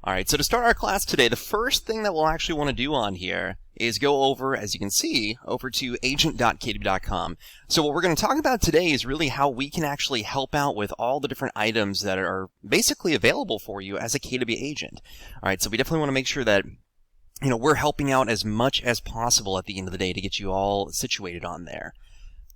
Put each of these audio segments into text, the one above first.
Alright, so to start our class today, the first thing that we'll actually want to do on here is go over, as you can see, over to agent.kdb.com. So what we're going to talk about today is really how we can actually help out with all the different items that are basically available for you as a KDB agent. Alright, so we definitely want to make sure that we're helping out as much as possible at the end of the day to get you all situated on there.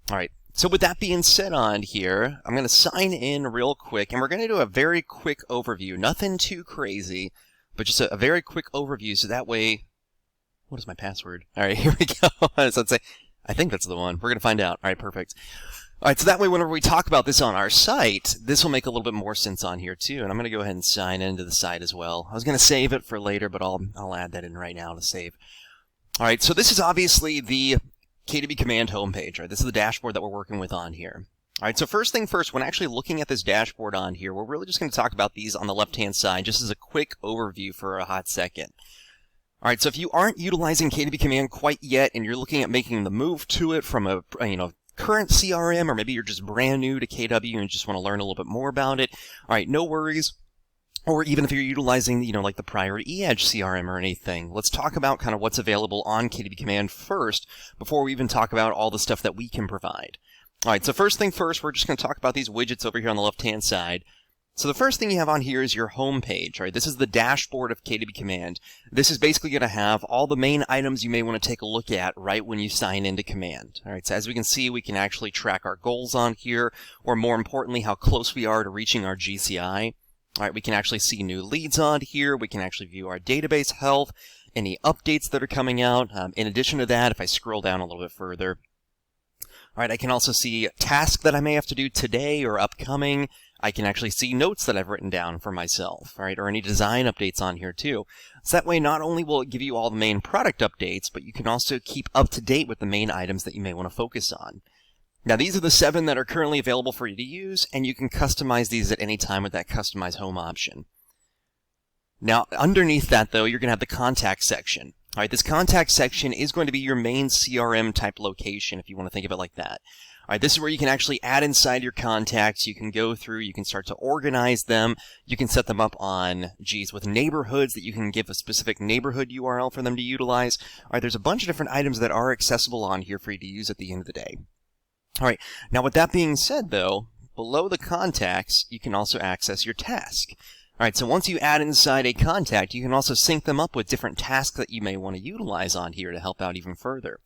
Alright, so with that being said on here, I'm going to sign in real quick, and we're going to do a very quick overview. Nothing too crazy, but just a very quick overview, so that way... What is my password? Alright, here we go. So let's say, I think that's the one. We're going to find out. Alright, perfect. Alright, so that way whenever we talk about this on our site, this will make a little bit more sense on here too, and I'm going to go ahead and sign into the site as well. I was going to save it for later, but I'll add that in right now to save. Alright, so this is obviously the KDB Command homepage, right? This is the dashboard that we're working with on here. Alright, so first thing first, when actually looking at this dashboard on here, we're really just going to talk about these on the left-hand side, just as a quick overview for a hot second. Alright, so if you aren't utilizing KDB Command quite yet, and you're looking at making the move to it from a, current CRM, or maybe you're just brand new to KW and just want to learn a little bit more about it, alright, no worries. Or even if you're utilizing, like the prior Edge CRM or anything, let's talk about kind of what's available on KDB Command first, before we even talk about all the stuff that we can provide. Alright, so first thing first, we're just going to talk about these widgets over here on the left-hand side. So the first thing you have on here is your home page, right? This is the dashboard of KDB Command. This is basically going to have all the main items you may want to take a look at right when you sign into Command. Alright, so as we can see, we can actually track our goals on here, or more importantly, how close we are to reaching our GCI. Alright, we can actually see new leads on here, we can actually view our database health, any updates that are coming out. In addition to that, if I scroll down a little bit further, alright, I can also see tasks that I may have to do today or upcoming. I can actually see notes that I've written down for myself, alright, or any design updates on here too. So that way, not only will it give you all the main product updates, but you can also keep up to date with the main items that you may want to focus on. Now, these are the 7 that are currently available for you to use, and you can customize these at any time with that Customize Home option. Now, underneath that, though, you're going to have the Contact section. All right, this Contact section is going to be your main CRM type location, if you want to think of it like that. All right, this is where you can actually add inside your contacts. You can go through, you can start to organize them. You can set them up on, with neighborhoods that you can give a specific neighborhood URL for them to utilize. All right, there's a bunch of different items that are accessible on here for you to use at the end of the day. Alright, now with that being said though, below the contacts, you can also access your task. Alright, so once you add inside a contact, you can also sync them up with different tasks that you may want to utilize on here to help out even further.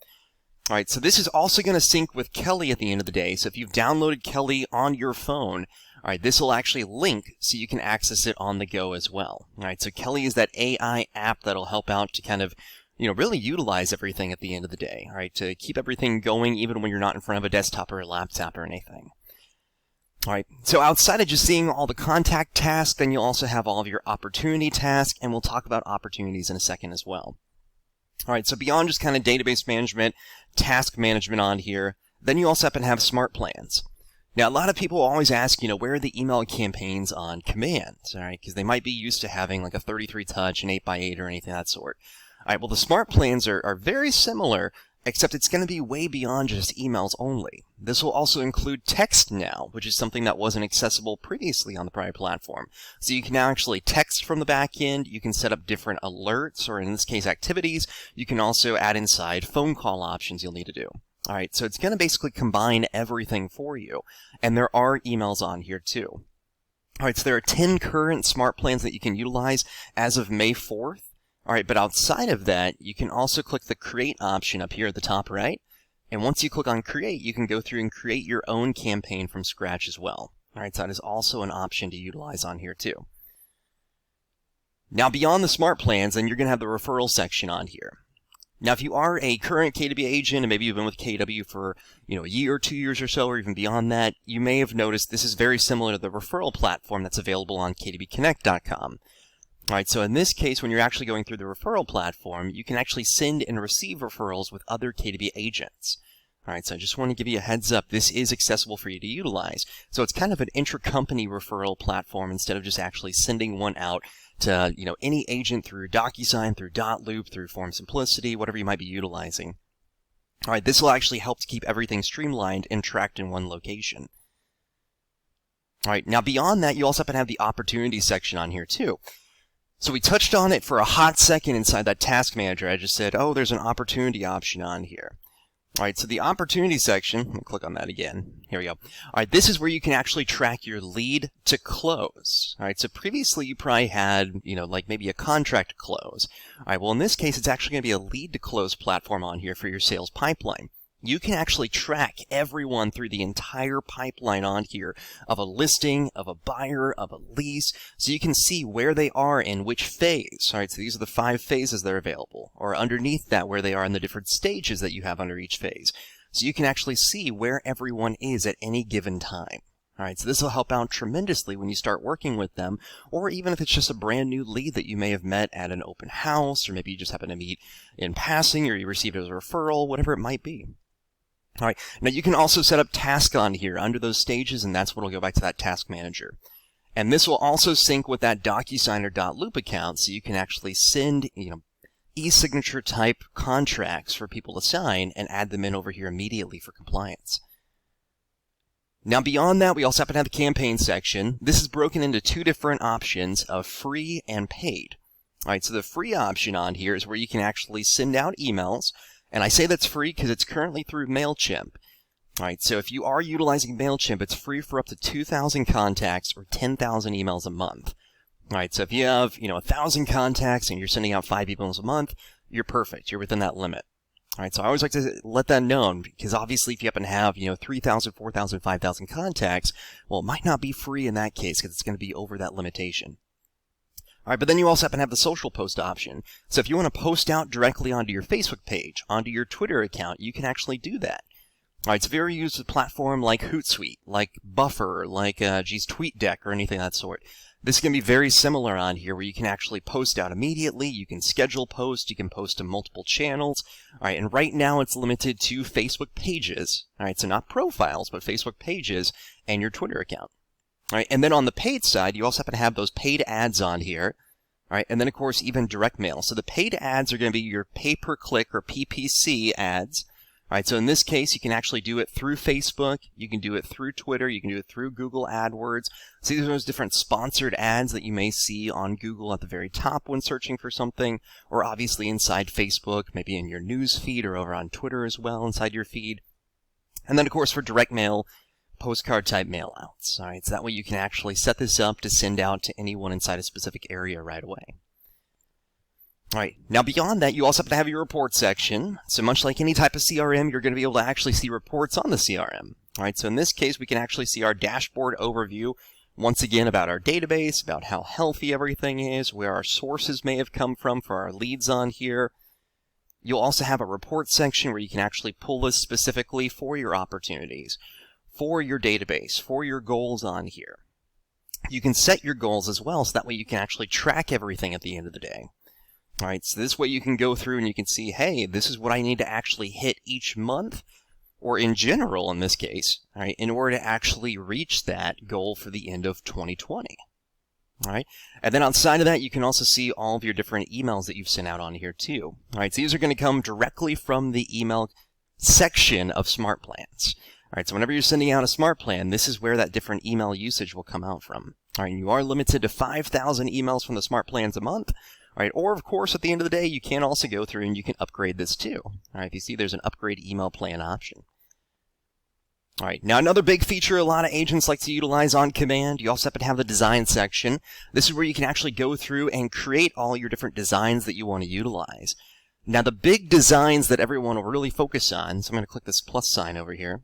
Alright, so this is also going to sync with Kelly at the end of the day, so if you've downloaded Kelly on your phone, alright, this will actually link so you can access it on the go as well. Alright, so Kelly is that AI app that'll help out to kind of really utilize everything at the end of the day, all right, to keep everything going even when you're not in front of a desktop or a laptop or anything. All right, so outside of just seeing all the contact tasks, then you'll also have all of your opportunity tasks, and we'll talk about opportunities in a second as well. All right, so beyond just kind of database management, task management on here, then you also happen to have smart plans. Now, a lot of people always ask, where are the email campaigns on Command, all right, because they might be used to having like a 33-touch, an 8x8, or anything of that sort. Alright, well, the smart plans are very similar, except it's going to be way beyond just emails only. This will also include text now, which is something that wasn't accessible previously on the prior platform. So you can now actually text from the back end, you can set up different alerts, or in this case, activities. You can also add inside phone call options you'll need to do. Alright, so it's going to basically combine everything for you. And there are emails on here too. Alright, so there are 10 current smart plans that you can utilize as of May 4th. Alright, but outside of that, you can also click the Create option up here at the top right, and once you click on Create, you can go through and create your own campaign from scratch as well. Alright, so that is also an option to utilize on here too. Now, beyond the smart plans, then you're going to have the referral section on here. Now, if you are a current KDB agent, and maybe you've been with KW for, a year or 2 years or so, or even beyond that, you may have noticed this is very similar to the referral platform that's available on kdbconnect.com. Alright, so in this case, when you're actually going through the referral platform, you can actually send and receive referrals with other KDB agents. Alright, so I just want to give you a heads up, this is accessible for you to utilize. So it's kind of an intra-company referral platform instead of just actually sending one out to, any agent through DocuSign, through Dotloop, through Form Simplicity, whatever you might be utilizing. Alright, this will actually help to keep everything streamlined and tracked in one location. Alright, now beyond that, you also happen to have the opportunity section on here too. So we touched on it for a hot second inside that task manager. I just said, oh, there's an opportunity option on here. All right, so the opportunity section, let me click on that again. Here we go. All right, this is where you can actually track your lead to close. All right, so previously you probably had, like maybe a contract to close. All right, well, in this case, it's actually going to be a lead to close platform on here for your sales pipeline. You can actually track everyone through the entire pipeline on here of a listing, of a buyer, of a lease, so you can see where they are in which phase. All right, so these are the 5 phases that are available, or underneath that where they are in the different stages that you have under each phase. So you can actually see where everyone is at any given time. All right, so this will help out tremendously when you start working with them, or even if it's just a brand new lead that you may have met at an open house, or maybe you just happen to meet in passing, or you received as a referral, whatever it might be. All right, now you can also set up task on here under those stages, and that's when we'll go back to that task manager. And this will also sync with that DocuSign or .loop account, so you can actually send, e-signature type contracts for people to sign and add them in over here immediately for compliance. Now beyond that, we also happen to have the campaign section. This is broken into 2 different options of free and paid. All right, so the free option on here is where you can actually send out emails. And I say that's free because it's currently through MailChimp. All right, so if you are utilizing MailChimp, it's free for up to 2,000 contacts or 10,000 emails a month. All right, so if you have, 1,000 contacts and you're sending out 5 emails a month, you're perfect. You're within that limit. All right, so I always like to let that known because obviously if you happen to have, 3,000, 4,000, 5,000 contacts, well, it might not be free in that case because it's going to be over that limitation. All right, but then you also happen to have the social post option. So if you want to post out directly onto your Facebook page, onto your Twitter account, you can actually do that. All right, it's very used with a platform like Hootsuite, like Buffer, like TweetDeck, or anything of that sort. This is going to be very similar on here where you can actually post out immediately, you can schedule posts, you can post to multiple channels. All right, and right now it's limited to Facebook pages. All right, so not profiles, but Facebook pages and your Twitter account. All right, and then on the paid side, you also happen to have those paid ads on here. All right, and then, of course, even direct mail. So the paid ads are going to be your pay-per-click or PPC ads. All right, so in this case, you can actually do it through Facebook. You can do it through Twitter. You can do it through Google AdWords. So these are those different sponsored ads that you may see on Google at the very top when searching for something, or obviously inside Facebook, maybe in your news feed or over on Twitter as well inside your feed. And then, of course, for direct mail, postcard type mail outs. All right, so that way you can actually set this up to send out to anyone inside a specific area right away. All right, now beyond that, you also have to have your report section. So much like any type of CRM, you're going to be able to actually see reports on the CRM. All right, so in this case, we can actually see our dashboard overview, once again, about our database, about how healthy everything is, where our sources may have come from for our leads on here. You'll also have a report section where you can actually pull this specifically for your opportunities, for your database, for your goals on here. You can set your goals as well, so that way you can actually track everything at the end of the day. All right, so this way you can go through and you can see, hey, this is what I need to actually hit each month, or in general in this case, all right, in order to actually reach that goal for the end of 2020. All right, and then outside of that, you can also see all of your different emails that you've sent out on here too. All right, so these are going to come directly from the email section of Smart Plans. All right, so whenever you're sending out a Smart Plan, this is where that different email usage will come out from. All right, and you are limited to 5,000 emails from the Smart Plans a month. All right, or of course, at the end of the day, you can also go through and you can upgrade this too. All right, if you see, there's an upgrade email plan option. All right, now another big feature a lot of agents like to utilize on command, you also happen to have the design section. This is where you can actually go through and create all your different designs that you want to utilize. Now, the big designs that everyone will really focus on, so I'm going to click this plus sign over here.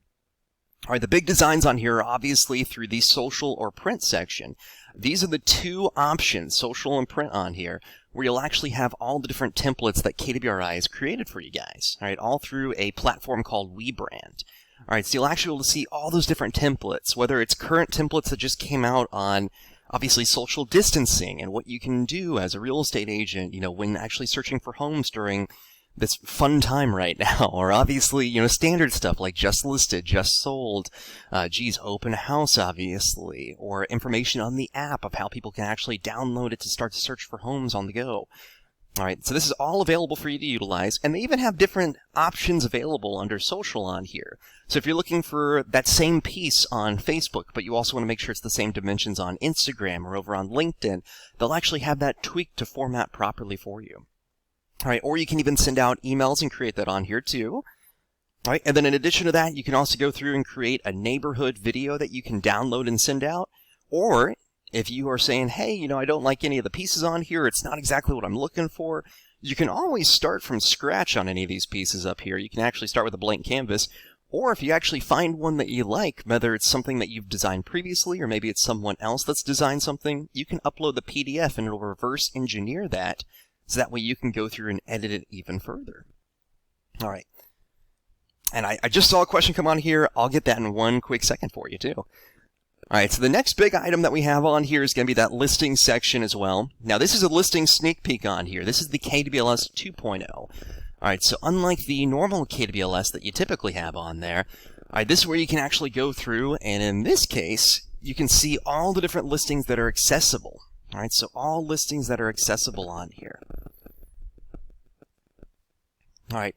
All right, the big designs on here are obviously through the social or print section. These are the 2 options, social and print on here, where you'll actually have all the different templates that KWRI has created for you guys. All right, all through a platform called WeBrand. All right, so you'll actually be able to see all those different templates, whether it's current templates that just came out on, obviously, social distancing and what you can do as a real estate agent, when actually searching for homes during this fun time right now, or obviously, standard stuff like just listed, just sold, open house, obviously, or information on the app of how people can actually download it to start to search for homes on the go. All right, so this is all available for you to utilize, and they even have different options available under social on here. So if you're looking for that same piece on Facebook, but you also want to make sure it's the same dimensions on Instagram or over on LinkedIn, they'll actually have that tweaked to format properly for you. All right, or you can even send out emails and create that on here too. All right, and then in addition to that, you can also go through and create a neighborhood video that you can download and send out, or if you are saying, hey, I don't like any of the pieces on here, it's not exactly what I'm looking for, you can always start from scratch on any of these pieces up here. You can actually start with a blank canvas, or if you actually find one that you like, whether it's something that you've designed previously or maybe it's someone else that's designed something, you can upload the PDF and it'll reverse engineer that, so that way you can go through and edit it even further. All right. And I just saw a question come on here. I'll get that in one quick second for you too. All right, so the next big item that we have on here is going to be that listing section as well. Now, this is a listing sneak peek on here. This is the KWLS 2.0. All right, so unlike the normal KWLS that you typically have on there, all right, this is where you can actually go through, and in this case, you can see all the different listings that are accessible. All right, so all listings that are accessible on here. All right.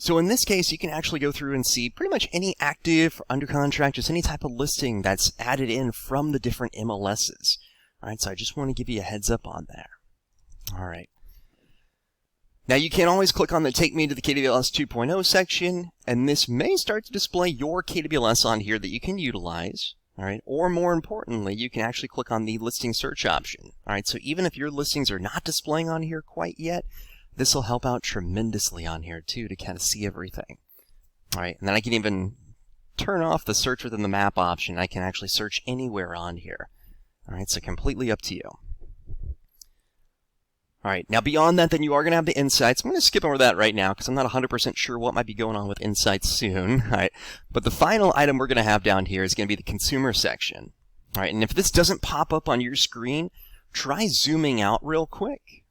So in this case, you can actually go through and see pretty much any active, under contract, just any type of listing that's added in from the different MLSs. All right, so I just want to give you a heads up on there. All right. Now you can always click on the Take Me to the KWLS 2.0 section, and this may start to display your KWLS on here that you can utilize. All right, or more importantly, you can actually click on the listing search option. All right, so even if your listings are not displaying on here quite yet, this will help out tremendously on here too to kind of see everything. All right, and then I can even turn off the search within the map option. I can actually search anywhere on here. All right, so completely up to you. All right, now beyond that, then you are going to have the insights. I'm going to skip over that right now because I'm not 100% sure what might be going on with insights soon. All right, but the final item we're going to have down here is going to be the consumer section. All right, and if this doesn't pop up on your screen, try zooming out real quick.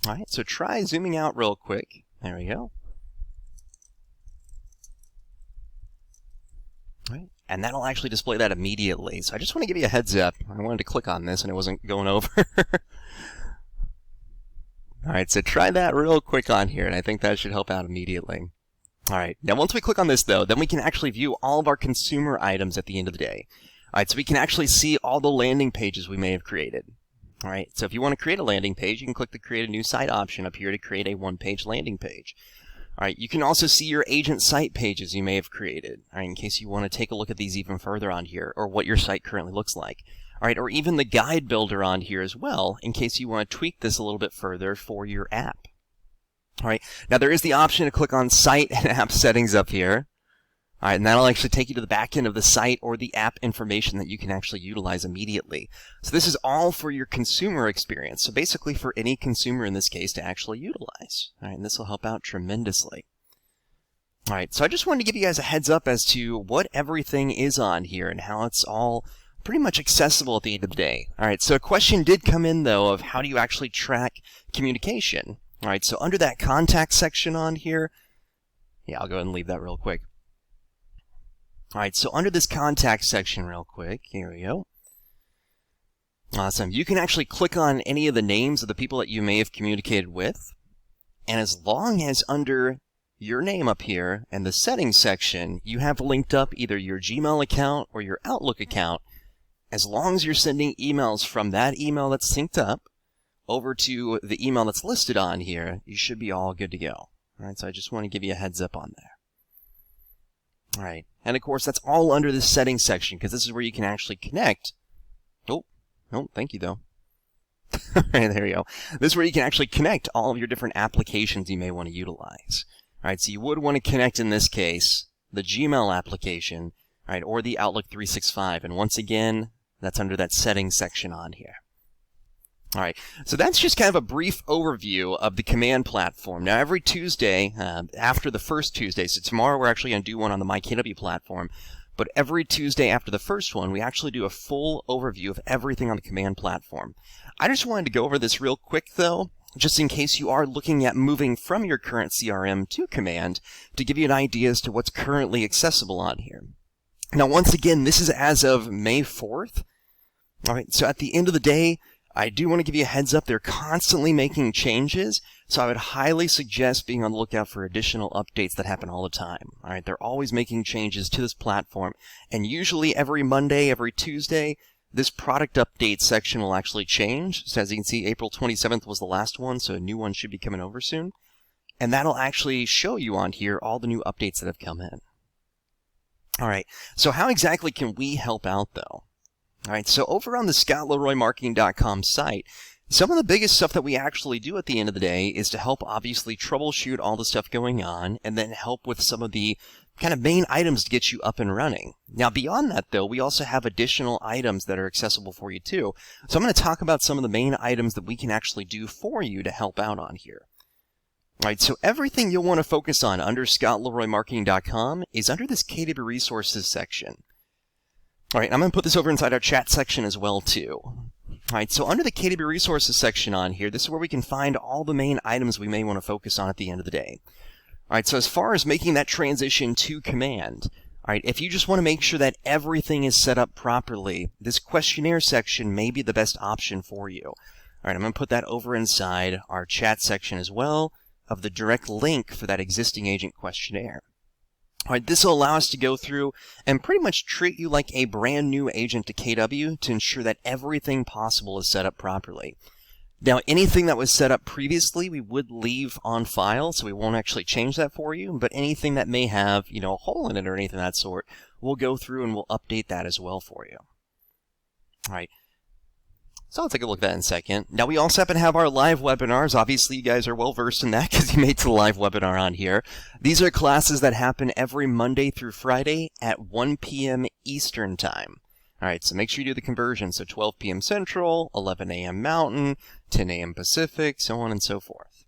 All right, so try zooming out real quick. There we go. All right, and that'll actually display that immediately. So I just want to give you a heads up. I wanted to click on this and it wasn't going over. All right, so try that real quick on here, and I think that should help out immediately. All right, now once we click on this though, then we can actually view all of our consumer items at the end of the day. All right, so we can actually see all the landing pages we may have created. All right, so if you want to create a landing page, you can click the Create a New Site option up here to create a one-page landing page. All right, you can also see your agent site pages you may have created, all right, in case you want to take a look at these even further on here, or what your site currently looks like. All right, or even the guide builder on here as well, in case you want to tweak this a little bit further for your app. All right, now there is the option to click on Site and App Settings up here. All right, and that'll actually take you to the back end of the site or the app information that you can actually utilize immediately. So this is all for your consumer experience. So basically for any consumer in this case to actually utilize. All right, and this will help out tremendously. All right, so I just wanted to give you guys a heads up as to what everything is on here and how it's all pretty much accessible at the end of the day. All right, so a question did come in though of how do you actually track communication? All right, so under that contact section on here, yeah, I'll go ahead and leave that real quick. All right, so under this contact section real quick, here we go. Awesome. You can actually click on any of the names of the people that you may have communicated with. And as long as under your name up here and the settings section, you have linked up either your Gmail account or your Outlook account, as long as you're sending emails from that email that's synced up over to the email that's listed on here, you should be all good to go. All right, so I just want to give you a heads up on there. All right, and of course that's all under the settings section because this is where you can actually connect. Oh, thank you though. All right, there you go. This is where you can actually connect all of your different applications you may want to utilize. All right, so you would want to connect in this case the Gmail application, all right, or the Outlook 365, and once again, that's under that settings section on here. All right, so that's just kind of a brief overview of the command platform. Now, every Tuesday, after the first Tuesday, so tomorrow we're actually going to do one on the MyKW platform, but every Tuesday after the first one, we actually do a full overview of everything on the command platform. I just wanted to go over this real quick, though, just in case you are looking at moving from your current CRM to command, to give you an idea as to what's currently accessible on here. Now, once again, this is as of May 4th. All right, so at the end of the day, I do want to give you a heads up. They're constantly making changes, so I would highly suggest being on the lookout for additional updates that happen all the time. All right, they're always making changes to this platform, and usually every Monday, every Tuesday, this product update section will actually change. So as you can see, April 27th was the last one, so a new one should be coming over soon. And that'll actually show you on here all the new updates that have come in. All right, so how exactly can we help out, though? All right, so over on the ScottLeroyMarketing.com site, some of the biggest stuff that we actually do at the end of the day is to help obviously troubleshoot all the stuff going on and then help with some of the kind of main items to get you up and running. Now, beyond that, though, we also have additional items that are accessible for you, too. So I'm going to talk about some of the main items that we can actually do for you to help out on here. All right, so everything you'll want to focus on under ScottLeroyMarketing.com is under this KW Resources section. All right, I'm going to put this over inside our chat section as well, too. All right, so under the KW Resources section on here, this is where we can find all the main items we may want to focus on at the end of the day. All right, so as far as making that transition to command, all right, if you just want to make sure that everything is set up properly, this questionnaire section may be the best option for you. All right, I'm going to put that over inside our chat section as well of the direct link for that existing agent questionnaire. All right, this will allow us to go through and pretty much treat you like a brand new agent to KW to ensure that everything possible is set up properly. Now, anything that was set up previously, we would leave on file, so we won't actually change that for you, but anything that may have, a hole in it or anything of that sort, we'll go through and we'll update that as well for you. All right. So I'll take a look at that in a second. Now, we also happen to have our live webinars. Obviously, you guys are well versed in that because you made it to the live webinar on here. These are classes that happen every Monday through Friday at 1 p.m. Eastern Time. All right, so make sure you do the conversion. So 12 p.m. Central, 11 a.m. Mountain, 10 a.m. Pacific, so on and so forth.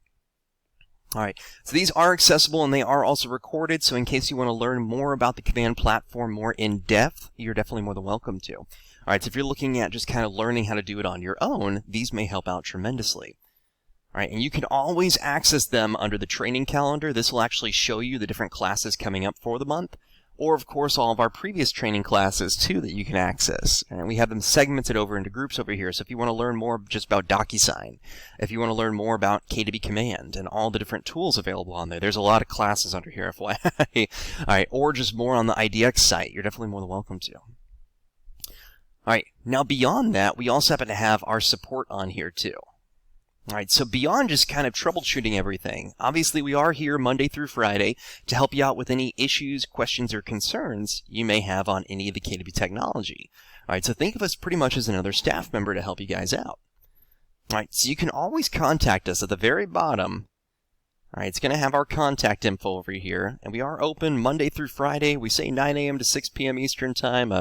All right, so these are accessible and they are also recorded. So in case you want to learn more about the command platform more in depth, you're definitely more than welcome to. All right, so if you're looking at just kind of learning how to do it on your own, these may help out tremendously. All right, and you can always access them under the training calendar. This will actually show you the different classes coming up for the month, or of course all of our previous training classes too that you can access. And we have them segmented over into groups over here. So if you want to learn more just about DocuSign, if you want to learn more about KW Command and all the different tools available on there, there's a lot of classes under here, FYI. All right, or just more on the IDX site, you're definitely more than welcome to. All right, now beyond that, we also happen to have our support on here too. All right, so beyond just kind of troubleshooting everything, obviously we are here Monday through Friday to help you out with any issues, questions, or concerns you may have on any of the KW technology. All right, so think of us pretty much as another staff member to help you guys out. All right, so you can always contact us at the very bottom. All right, it's going to have our contact info over here, and we are open Monday through Friday. We say 9 a.m. to 6 p.m. Eastern Time.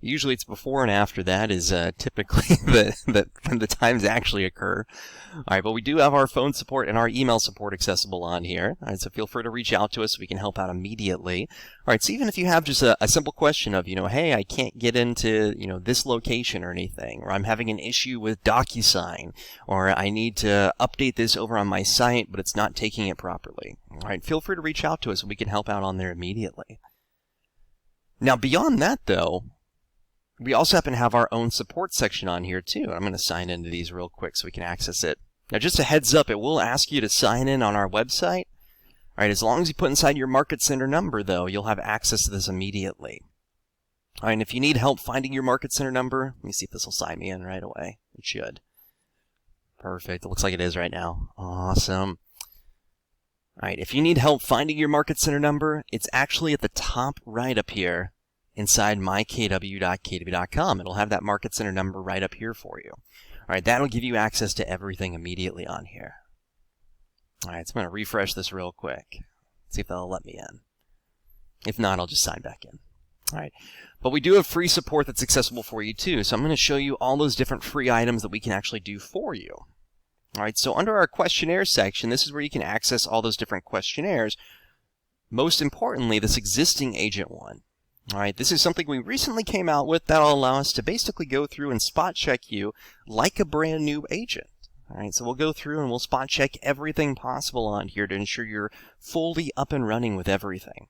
Usually it's before and after that is typically when the times actually occur. All right, but we do have our phone support and our email support accessible on here. All right, so feel free to reach out to us so we can help out immediately. All right, so even if you have just a simple question of, hey, I can't get into, this location or anything, or I'm having an issue with DocuSign, or I need to update this over on my site, but it's not taking it properly. All right, feel free to reach out to us and we can help out on there immediately. Now, beyond that, though, we also happen to have our own support section on here, too. I'm going to sign into these real quick so we can access it. Now, just a heads up, it will ask you to sign in on our website. All right, as long as you put inside your Market Center number, though, you'll have access to this immediately. All right, and if you need help finding your Market Center number, let me see if this will sign me in right away. It should. Perfect. It looks like it is right now. Awesome. All right, if you need help finding your Market Center number, it's actually at the top right up here inside mykw.kw.com. It'll have that Market Center number right up here for you. All right, that'll give you access to everything immediately on here. All right, so I'm going to refresh this real quick. See if that'll let me in. If not, I'll just sign back in. All right, but we do have free support that's accessible for you too. So I'm going to show you all those different free items that we can actually do for you. All right, so under our questionnaire section, this is where you can access all those different questionnaires. Most importantly, this existing agent one. All right, this is something we recently came out with that'll allow us to basically go through and spot check you like a brand new agent. All right, so we'll go through and we'll spot check everything possible on here to ensure you're fully up and running with everything.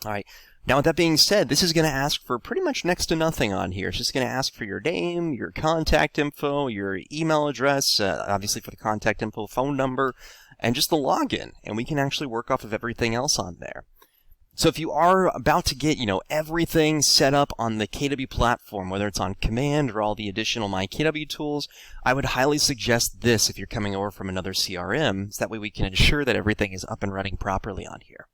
All right, Now, with that being said, this is going to ask for pretty much next to nothing on here. It's just going to ask for your name, your contact info, your email address, obviously for the contact info, phone number, and just the login. And we can actually work off of everything else on there. So if you are about to get, everything set up on the KW platform, whether it's on Command or all the additional MyKW tools, I would highly suggest this if you're coming over from another CRM, so that way we can ensure that everything is up and running properly on here.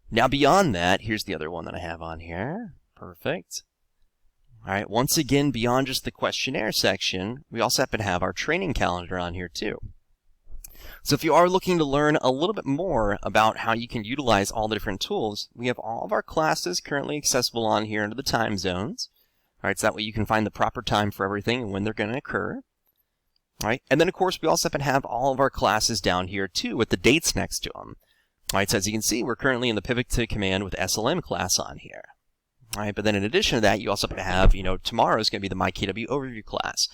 Now beyond that, here's the other one that I have on here. Perfect. All right, once again, beyond just the questionnaire section, we also happen to have our training calendar on here too. So if you are looking to learn a little bit more about how you can utilize all the different tools, we have all of our classes currently accessible on here under the time zones. All right, so that way you can find the proper time for everything and when they're going to occur. All right, and then of course we also happen to have all of our classes down here too with the dates next to them. All right, so as you can see, we're currently in the Pivot to Command with SLM class on here. All right, but then in addition to that, you also have, tomorrow is going to be the MyKW Overview class.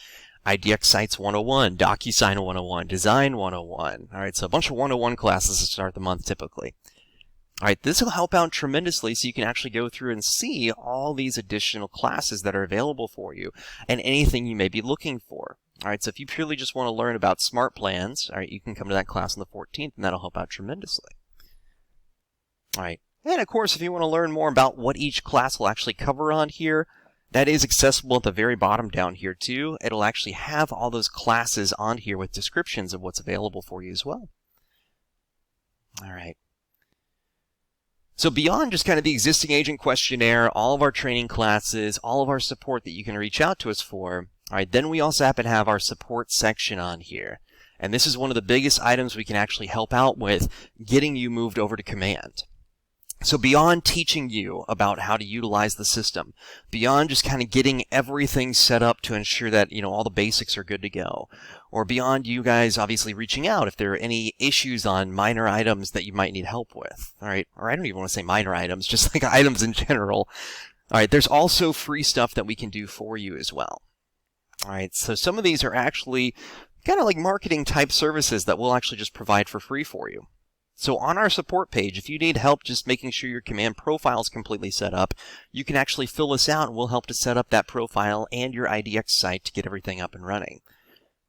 IDX Sites 101, DocuSign 101, Design 101. All right, so a bunch of 101 classes to start the month typically. All right, this will help out tremendously so you can actually go through and see all these additional classes that are available for you and anything you may be looking for. All right, so if you purely just want to learn about smart plans, all right, you can come to that class on the 14th and that'll help out tremendously. All right, and of course, if you want to learn more about what each class will actually cover on here, that is accessible at the very bottom down here too. It'll actually have all those classes on here with descriptions of what's available for you as well. All right. So beyond just kind of the existing agent questionnaire, all of our training classes, all of our support that you can reach out to us for, all right, then we also happen to have our support section on here. And this is one of the biggest items we can actually help out with getting you moved over to Command. So beyond teaching you about how to utilize the system, beyond just kind of getting everything set up to ensure that, all the basics are good to go, or beyond you guys obviously reaching out if there are any issues on minor items that you might need help with, all right? Or I don't even want to say minor items, just like items in general. All right, there's also free stuff that we can do for you as well. All right, so some of these are actually kind of like marketing type services that we'll actually just provide for free for you. So on our support page, if you need help just making sure your Command profile is completely set up, you can actually fill us out and we'll help to set up that profile and your IDX site to get everything up and running.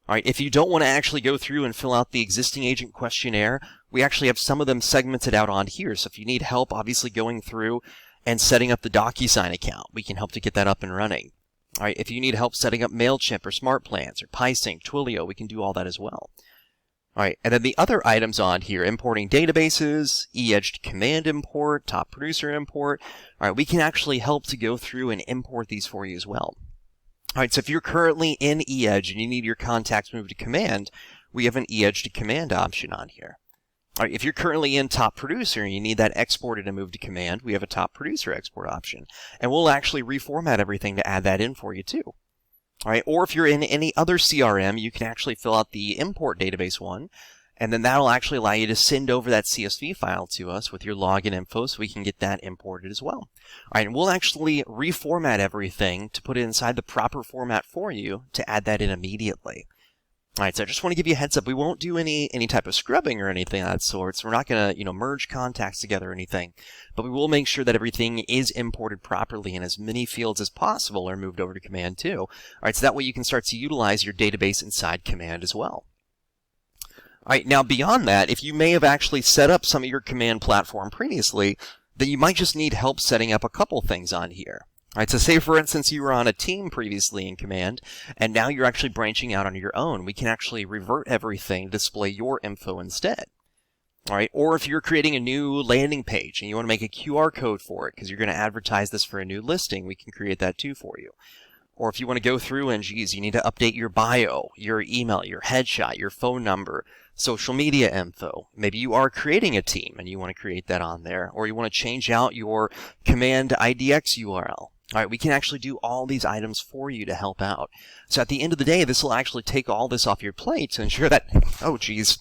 All right, if you don't want to actually go through and fill out the existing agent questionnaire, we actually have some of them segmented out on here. So if you need help obviously going through and setting up the DocuSign account, we can help to get that up and running. All right, if you need help setting up MailChimp or Smart Plans or PySync, Twilio, we can do all that as well. All right, and then the other items on here, importing databases, eEdge to Command import, top producer import. All right, we can actually help to go through and import these for you as well. All right, so if you're currently in eEdge and you need your contacts moved to Command, we have an eEdge to Command option on here. All right, if you're currently in top producer and you need that exported and moved to Command, we have a top producer export option. And we'll actually reformat everything to add that in for you too. All right, or if you're in any other CRM, you can actually fill out the import database one, and then that'll actually allow you to send over that CSV file to us with your login info so we can get that imported as well. All right, and we'll actually reformat everything to put it inside the proper format for you to add that in immediately. All right, so I just want to give you a heads up. We won't do any type of scrubbing or anything of that sort. So we're not going to, merge contacts together or anything. But we will make sure that everything is imported properly and as many fields as possible are moved over to Command too. All right, so that way you can start to utilize your database inside Command as well. All right, now beyond that, if you may have actually set up some of your Command platform previously, then you might just need help setting up a couple things on here. All right, so say for instance you were on a team previously in Command, and now you're actually branching out on your own. We can actually revert everything to display your info instead. All right, or if you're creating a new landing page and you want to make a QR code for it because you're going to advertise this for a new listing, we can create that too for you. Or if you want to go through and, you need to update your bio, your email, your headshot, your phone number, social media info. Maybe you are creating a team and you want to create that on there, or you want to change out your Command IDX URL. All right, we can actually do all these items for you to help out. So at the end of the day, this will actually take all this off your plate to ensure that... Oh, geez.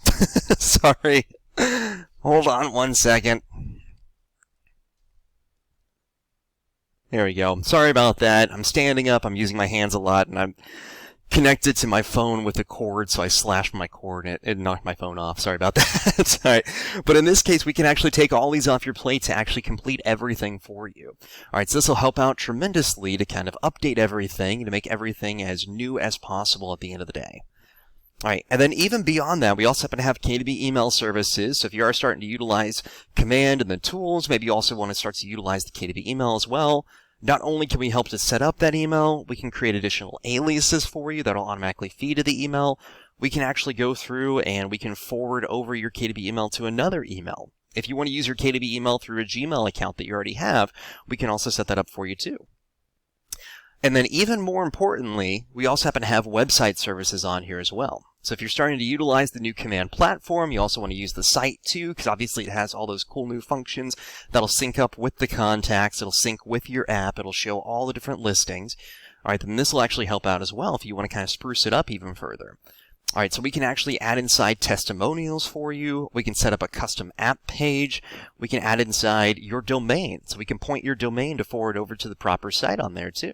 Sorry. Hold on one second. There we go. Sorry about that. I'm standing up. I'm using my hands a lot, and I'm connected to my phone with a cord, so I slashed my cord and it knocked my phone off. Sorry about that. All right. But in this case, we can actually take all these off your plate to actually complete everything for you. All right, so this will help out tremendously to kind of update everything, to make everything as new as possible at the end of the day. All right, and then even beyond that, we also happen to have KDB email services. So if you are starting to utilize Command and the tools, maybe you also want to start to utilize the KDB email as well. Not only can we help to set up that email, we can create additional aliases for you that'll automatically feed to the email. We can actually go through and we can forward over your KDB email to another email. If you want to use your KDB email through a Gmail account that you already have, we can also set that up for you too. And then even more importantly, we also happen to have website services on here as well. So if you're starting to utilize the new Command platform, you also want to use the site too, because obviously it has all those cool new functions that'll sync up with the contacts, it'll sync with your app, it'll show all the different listings. All right, then this will actually help out as well if you want to kind of spruce it up even further. All right, so we can actually add inside testimonials for you. We can set up a custom app page. We can add inside your domain. So we can point your domain to forward over to the proper site on there too.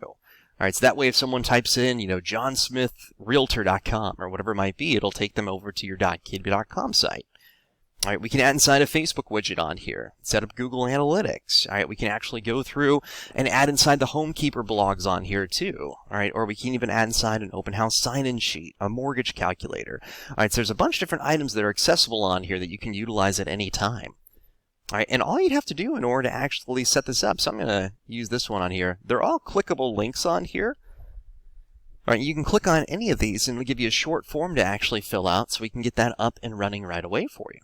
All right, so that way if someone types in, johnsmithrealtor.com or whatever it might be, it'll take them over to your .kdb.com site. All right, we can add inside a Facebook widget on here, set up Google Analytics. All right, we can actually go through and add inside the Homekeeper blogs on here too. All right, or we can even add inside an open house sign-in sheet, a mortgage calculator. All right, so there's a bunch of different items that are accessible on here that you can utilize at any time. All right, and all you'd have to do in order to actually set this up, so I'm going to use this one on here. They're all clickable links on here. All right, you can click on any of these and it'll give you a short form to actually fill out so we can get that up and running right away for you.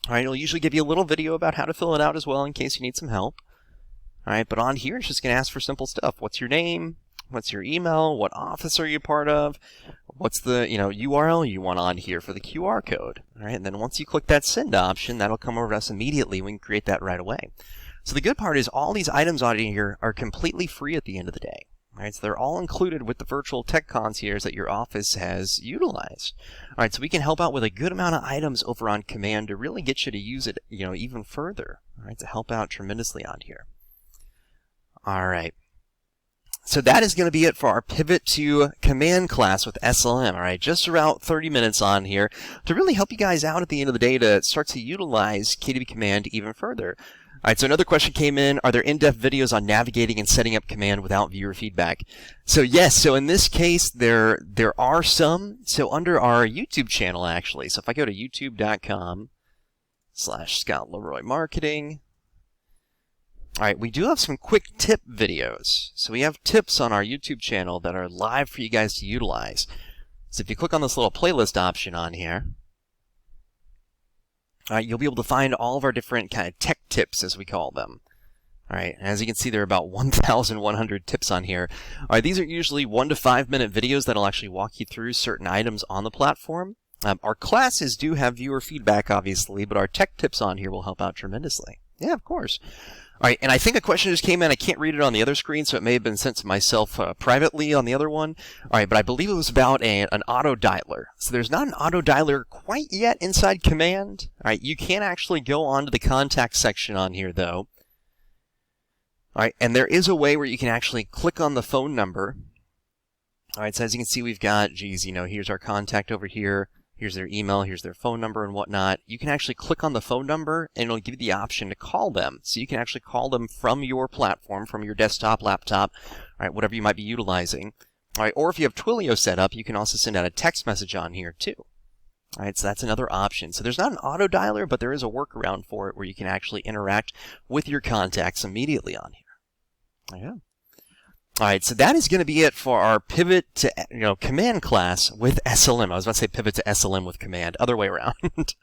All right, it'll usually give you a little video about how to fill it out as well in case you need some help. All right, but on here it's just going to ask for simple stuff. What's your name? What's your email? What office are you part of? What's the URL you want on here for the QR code? All right, and then once you click that send option, that'll come over to us immediately. We can create that right away. So the good part is all these items on here are completely free at the end of the day. All right, so they're all included with the virtual tech concierge that your office has utilized. All right, so we can help out with a good amount of items over on Command to really get you to use it, even further. All right, to help out tremendously on here. All right. So that is going to be it for our pivot to Command class with SLM. All right, just around 30 minutes on here to really help you guys out at the end of the day to start to utilize KDB Command even further. All right, so another question came in. Are there in-depth videos on navigating and setting up Command without viewer feedback? So yes, so in this case, there are some. So under our YouTube channel, actually. So if I go to youtube.com/ScottLeroyMarketing. All right, we do have some quick tip videos. So we have tips on our YouTube channel that are live for you guys to utilize. So if you click on this little playlist option on here, you'll be able to find all of our different kind of tech tips, as we call them. All right, and as you can see, there are about 1,100 tips on here. All right, these are usually 1 to 5 minute videos that'll actually walk you through certain items on the platform. Our classes do have viewer feedback, obviously, but our tech tips on here will help out tremendously. Yeah, of course. All right, and I think a question just came in. I can't read it on the other screen, so it may have been sent to myself privately on the other one. All right, but I believe it was about an auto dialer. So there's not an auto dialer quite yet inside Command. All right, you can actually go onto the contact section on here, though. All right, and there is a way where you can actually click on the phone number. All right, so as you can see, we've got, here's our contact over here. Here's their email, here's their phone number and whatnot. You can actually click on the phone number and it'll give you the option to call them. So you can actually call them from your platform, from your desktop, laptop, all right, whatever you might be utilizing. All right, or if you have Twilio set up, you can also send out a text message on here too. All right, so that's another option. So there's not an auto dialer, but there is a workaround for it where you can actually interact with your contacts immediately on here. Yeah. All right, so that is going to be it for our pivot to Command class with SLM. I was about to say pivot to SLM with Command, other way around.